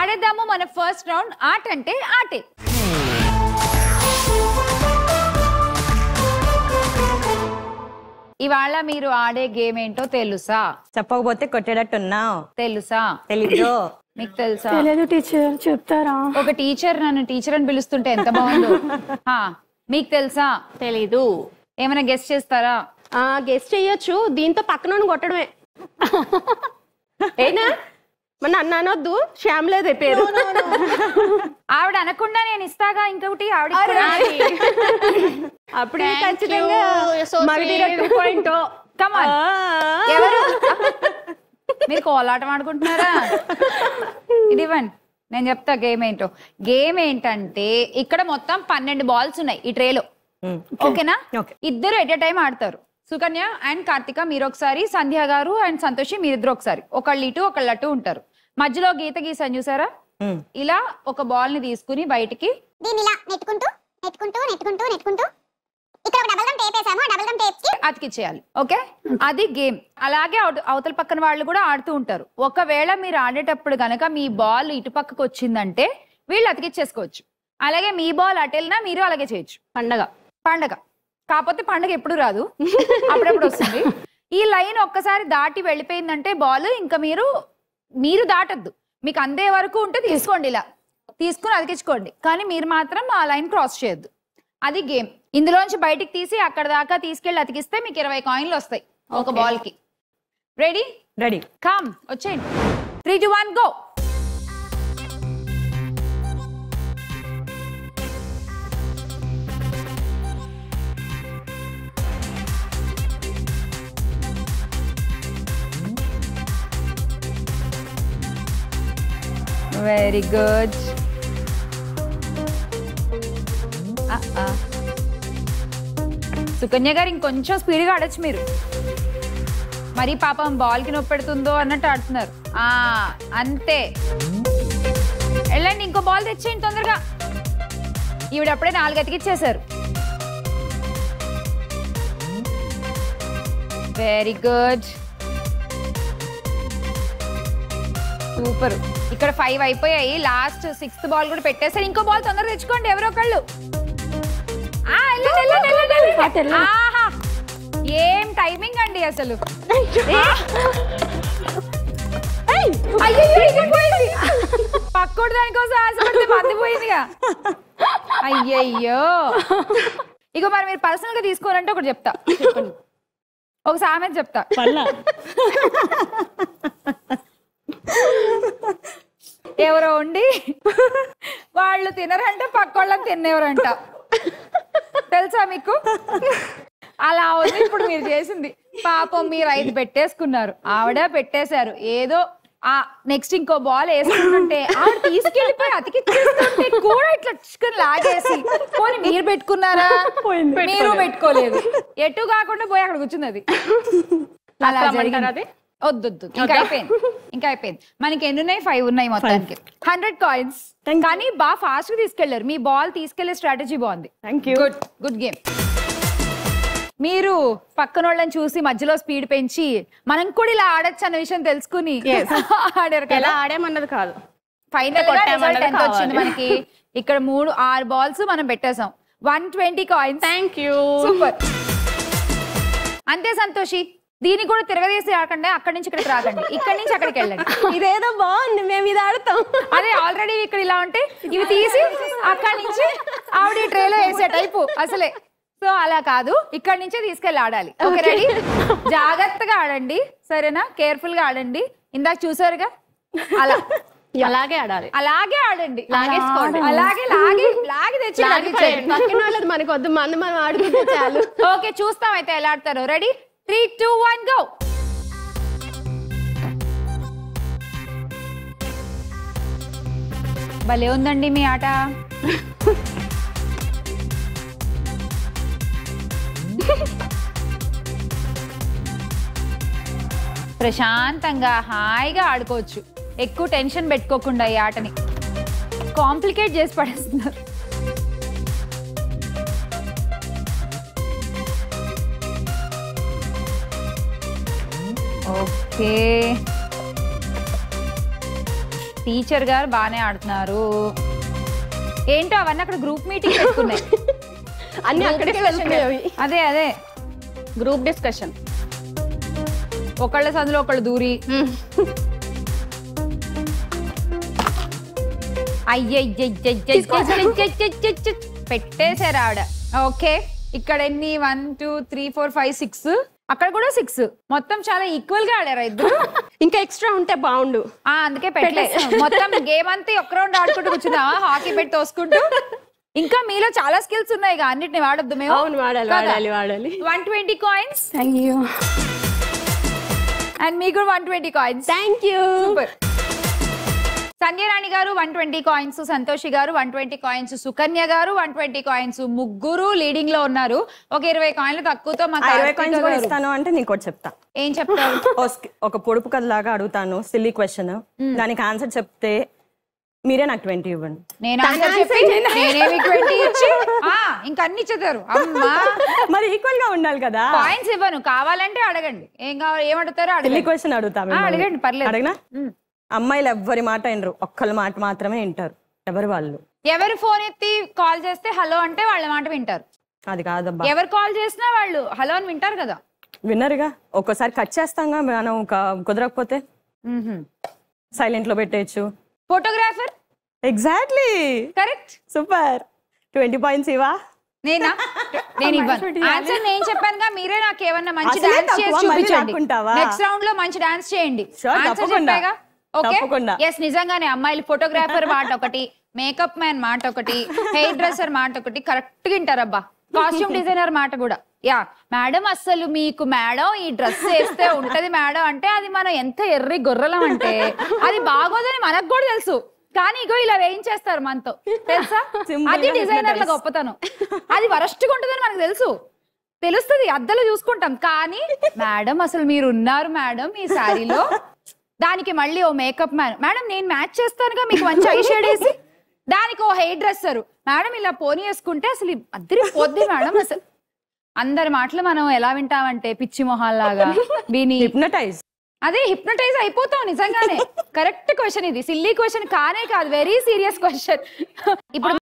ఆడేద్దాము మన first round. ఆట అంటే ఆటే. ఇవాళ మీరు ఆడే గేమ్ ఏంటో తెలుసా? చెప్పకపోతే కొట్టేటట్టున్నావు. తెలుసా? తెలీదు. మీకు తెలుసా? తెలియదు టీచర్, చెప్తారా? ఒక టీచర్ నన్ను టీచర్ అని పిలుస్తుంటే ఎంత బాగుందో. మీకు తెలుసా? తెలీదు. ఏమైనా గెస్ట్ చేస్తారా? గెస్ట్ చెయ్యొచ్చు. దీంతో పక్కన కొట్టడమే. ఏనా మన అన్న అనొద్దు, శ్యామ్లేదే పేరు. ఆవిడ అనకుండా నేను ఇస్తాగా ఇంకొకటి ఆవిడ. అప్పుడే ఖచ్చితంగా మగధీర 2.0. కమాన్. ఎవరు మీరు కోలాటం ఆడుకుంటున్నారా? ఇది ఇవ్వండి, నేను చెప్తా గేమ్ ఏంటో. గేమ్ ఏంటంటే ఇక్కడ మొత్తం 12 బాల్స్ ఉన్నాయి ఈ ట్రేలో. ఓకేనా? ఇద్దరు ఎట్ ఎ టైం ఆడతారు. సుకన్య అండ్ కార్తిక మీరు ఒకసారి, సంధ్య గారు అండ్ సంతోషి మీరిద్దరు ఒకసారి. ఒకళ్ళు ఇటు ఒకళ్ళు అటు ఉంటారు. మధ్యలో గీత గీసాను చూసారా? ఇలా ఒక బాల్ ని తీసుకుని బయటికి దీన్ని ఇలా నెట్టుకుంటూ నెట్టుకుంటూ నెట్టుకుంటూ నెట్టుకుంటూ ఇక్కడ ఒక డబుల్ గమ్ టేప్ వేసాము. ఆ డబుల్ గమ్ టేప్ కి అతికిచ్చేయాలి. ఓకే, అది గేమ్. అలాగే అవతల పక్కన వాళ్ళు కూడా ఆడుతూ ఉంటారు. ఒకవేళ మీరు ఆడేటప్పుడు గనక మీ బాల్ ఇటు పక్కకు వచ్చిందంటే వీళ్ళు అతికిచ్చేసుకోవచ్చు. అలాగే మీ బాల్ అటెల్నా మీరు అలాగే చేయొచ్చు. పండగ కాకపోతే పండగ ఎప్పుడు రాదు, అప్పుడప్పుడు వస్తుంది. ఈ లైన్ ఒక్కసారి దాటి వెళ్ళిపోయిందంటే బాల్ ఇంకా మీరు దాటద్దు. మీకు అందే వరకు ఉంటే తీసుకోండి, ఇలా తీసుకుని అతికించుకోండి. కానీ మీరు మాత్రం ఆ లైన్ క్రాస్ చేయొద్దు. అది గేమ్. ఇందులోంచి బయటికి తీసి అక్కడ దాకా తీసుకెళ్లి అతికిస్తే మీకు 20 కాయిన్లు వస్తాయి ఒక బాల్ కి. రెడీ? రెడీ. కమ్, వచ్చేయండి. 3, 2, 1 గో. Very good. సుకన్య గారు ఇంకొంచెం స్పీడ్గా ఆడచ్చు మీరు. మరి పాపం బాల్కి నొప్పి పెడుతుందో అన్నట్టు ఆడుతున్నారు. అంతే, వెళ్ళండి. ఇంకో బాల్ తెచ్చేయండి తొందరగా. ఈవిడ అప్పుడే 4 అతికిచ్చేశారు. Very good, super. ఇక్కడ 5 అయిపోయాయి. లాస్ట్ 6th బాల్ కూడా పెట్టేశారు. ఇంకో బాల్ తొందరగా తెచ్చుకోండి ఎవరో ఒకళ్ళు. ఏం టైమింగ్ అండి అసలు. పక్కోడు దానికోసం ఆశపడితే మందిపోయిందిగా. అయ్యయ్యో. ఇక మరి మీరు పర్సనల్ గా తీసుకోవాలంటే ఒకటి చెప్తా. ఒక సామెత చెప్తా. ఎవరో ఉండి వాళ్ళు తినరంట, పక్కోళ్ళని తినేవరంట. తెలుసా మీకు? అలా ఉంది ఇప్పుడు మీరు చేసింది. పాపం మీరు 5 పెట్టేసుకున్నారు, ఆవిడ పెట్టేశారు. ఏదో నెక్స్ట్ ఇంకో బాల్ వేసుకుంటుంటే ఆవిడ తీసుకెళ్ళిపోయి అతికిచ్చేస్తుంటే కూడా ఇట్లా చికెన్ లాగేసి, పోనీ మీరు పెట్టుకున్నారా? మీరు పెట్టుకోలేదు. ఎటు కాకుండా పోయి అక్కడ కూర్చుంది అది. అలా జరిగింది. వద్దొద్దు, ఇంకా అయిపోయింది. మనకి ఎన్ని ఉన్నాయి? 5 ఉన్నాయి మొత్తానికి. 100 కాయిన్స్. కానీ బాగా ఫాస్ట్ గా తీసుకెళ్లారు. మీ బాల్ తీసుకెళ్లే స్ట్రాటజీ బాగుంది. Good game. మీరు పక్కన వాళ్ళని చూసి మధ్యలో స్పీడ్ పెంచి మనం కూడా ఇలా ఆడొచ్చు అన్న విషయం తెలుసుకుని ఆడారు. ఎలా ఆడేమన్నది కాదు, ఫైనల్ గా రిజల్ట్ ఎంత వచ్చింది మనకి? ఇక్కడ 6 బాల్స్ మనం పెట్టేసాం. 120 కాయిన్స్. Thank you, super. అంతే సంతోషి. దీన్ని కూడా తిరగదీసి ఆడకండి. అక్కడి నుంచి ఇక్కడికి రాకండి, ఇక్కడి నుంచి అక్కడికి వెళ్ళండి. ఇదేదో బాగుంది, మేము ఇది ఆడతాం. అదే ఆల్రెడీ ఇక్కడ ఇలా ఉంటే ఇవి తీసి అక్కడి నుంచి ఆవిడ ట్రేలో వేసే టైపు అసలే. సో అలా కాదు, ఇక్కడి నుంచే తీసుకెళ్ళి ఆడాలి. Okay, ready? జాగ్రత్తగా ఆడండి, సరేనా? కేర్ఫుల్ గా ఆడండి. ఇందాక చూసారుగా, అలా అలాగే ఆడాలి. అలాగే ఆడండి, లాగేసుకోండి. అలాగే లాగి తెచ్చి పక్కన వాళ్ళది మనకు వద్దు, మనం ఆడుకుంటే చాలు. ఓకే, చూస్తాం అయితే ఎలా ఆడతారు. రెడీ? 3, 2, 1 గో. భలే ఉందండి మీ ఆట. ప్రశాంతంగా హాయిగా ఆడుకోవచ్చు. ఎక్కువ టెన్షన్ పెట్టుకోకుండా ఈ ఆటని కాంప్లికేట్ చేసి పడేస్తున్నారు. ఓకే, టీచర్ గారు బాగానే ఆడుతున్నారు. ఏంటో అవన్నీ అక్కడ గ్రూప్ మీటింగ్ పెట్టుకున్నాయి. అన్ని అక్కడికే వెళ్తున్నాయి. అదే అదే గ్రూప్ డిస్కషన్. ఒకళ్ళ సందులో ఒకళ్ళు దూరి పెట్టేశారు ఆవిడ. ఓకే, ఇక్కడ ఎన్ని 1 2 3 4 5 6, అక్కడ కూడా 6. మొత్తం చాలా ఈక్వల్ గా ఆడారు ఇద్దరు. ఇంకా ఎక్స్ట్రా ఉంటే బాగుండు. అందుకే పెట్టలేదు. మొత్తం గేమ్ అంతా ఒక్క రౌండ్ ఆడుకుంటూ కూర్చున్నావా, హాకీ పెట్టి తోసుకుంటూ. ఇంకా మీలో చాలా స్కిల్స్ ఉన్నాయి, అన్నిటిని వాడొద్దు మేము. అవును, వాడాలి వాడాలి వాడాలి. 120 కాయిన్స్. Thank you. అండ్ మీకు 120 coins. Thank you. Super. Sandhyarani గారు 120 కాయిన్స్, సంతోషి గారు 120 కాయిన్స్, సుకన్య గారు 120 కాయిన్స్. ముగ్గురు లీడింగ్ లో ఉన్నారు. ఒక 20 కాయిన్లు తక్కువతో మా 20 కాయిన్స్ కూడా ఇస్తాను అంటే నీకు ఒకటి చెప్తా. ఏం చెప్తావు? ఒక పొడుపు కథ లాగా అడుగుతాను, సిల్లీ క్వశ్చన్. దానికి ఆన్సర్ చెప్తే మీరే నాకు 20 ఇవ్వండి. నేను ఆన్సర్ చెప్పి నేనేమి 20 ఇచ్చి ఇంకా అన్ని ఇచ్చేతారు. అమ్మా, మరి ఈక్వల్ గా ఉండాలి కదా. కాయిన్స్ ఇవ్వను, కావాలంటే అడగండి. ఏం కావాలి, ఏమడుగుతారో సిల్లీ అడగండి. క్వశ్చన్ అడుగుతా. అడగండి, పర్లేదు. అడగనా? అమ్మాయిలు ఎవ్వరి మాట వినరు, ఒక్కళ్ళ మాట మాత్రమే వింటారు. ఎవరు వాళ్ళు? ఎవరు ఫోన్ ఎత్తి కాల్ చేస్తే హలో అంటే వాళ్ళ మాట వింటారు. అది కాదబ్బా. ఎవరు కాల్ చేసినా వాళ్ళు హలో అని వింటారు కదా. విన్నరుగా. ఒక్కోసారి కట్ చేస్తాంగా మనం, కుదరకపోతే సైలెంట్ లో పెట్టేయచ్చు. Photographer. Exactly correct. Super. 20 points ఇవా? నేను ఇవ్వను. ఆన్సర్ నేను చెప్పానుగా, మీరే నాకు ఏమన్నా మంచి అసలే డాన్స్ చేసి తక్కువ, మళ్ళీ చూపించండి. లాక్కుంటావా? నెక్స్ట్ రౌండ్ లో మంచి డాన్స్ చేయండి. Sure, ఆన్సర్ తప్పకుండా. చెప్పాగా. ఓకే, తప్పకుండా. ఎస్, నిజంగానే అమ్మాయిలు ఫోటోగ్రాఫర్ మాట ఒకటి, మేకప్ మ్యాన్ మాట ఒకటి, హెయిర్ డ్రెస్సర్ మాట ఒకటి కరెక్ట్ గా వింటారబ్బా. కాస్ట్యూమ్ డిజైనర్ మాట కూడా. యా మేడం, అసలు మీకు మేడం ఈ డ్రెస్ వేస్తే ఉంటది మేడం అంటే అది మనం ఎంత ఎర్రి గొర్రెలం అంటే అది బాగోదని మనకు కూడా తెలుసు. కానీ ఇగో ఇలా వేయించేస్తారు మనతో, తెలుసా? అది డిజైనర్ల గొప్పతనం. అది వరస్ట్గా ఉంటుందని మనకు తెలుస్తుంది, అద్దలు చూసుకుంటాం. కానీ మేడం అసలు మీరు ఉన్నారు మేడం ఈ శారీలో, దానికి మళ్ళీ ఓ మేకప్ మ్యాన్, మేడం నేను మ్యాచ్ చేస్తానుగా మీకు మంచి ఐ షేడ్ వేసి, దానికి ఓ హెయిర్ డ్రెస్సర్, మేడం ఇలా పోనీ వేసుకుంటే అసలు అద్దరి పోద్ది మేడం. అసలు అందరి మాటలు మనం ఎలా వింటామంటే పిచ్చి మొహాల్లాగా విని హిప్నటైజ్. అదే హిప్నటైజ్ అయిపోతాం నిజంగానే. కరెక్ట్ క్వశ్చన్ ఇది, సిల్లీ క్వశ్చన్ కానే కాదు, వెరీ సీరియస్ క్వశ్చన్. ఇప్పుడు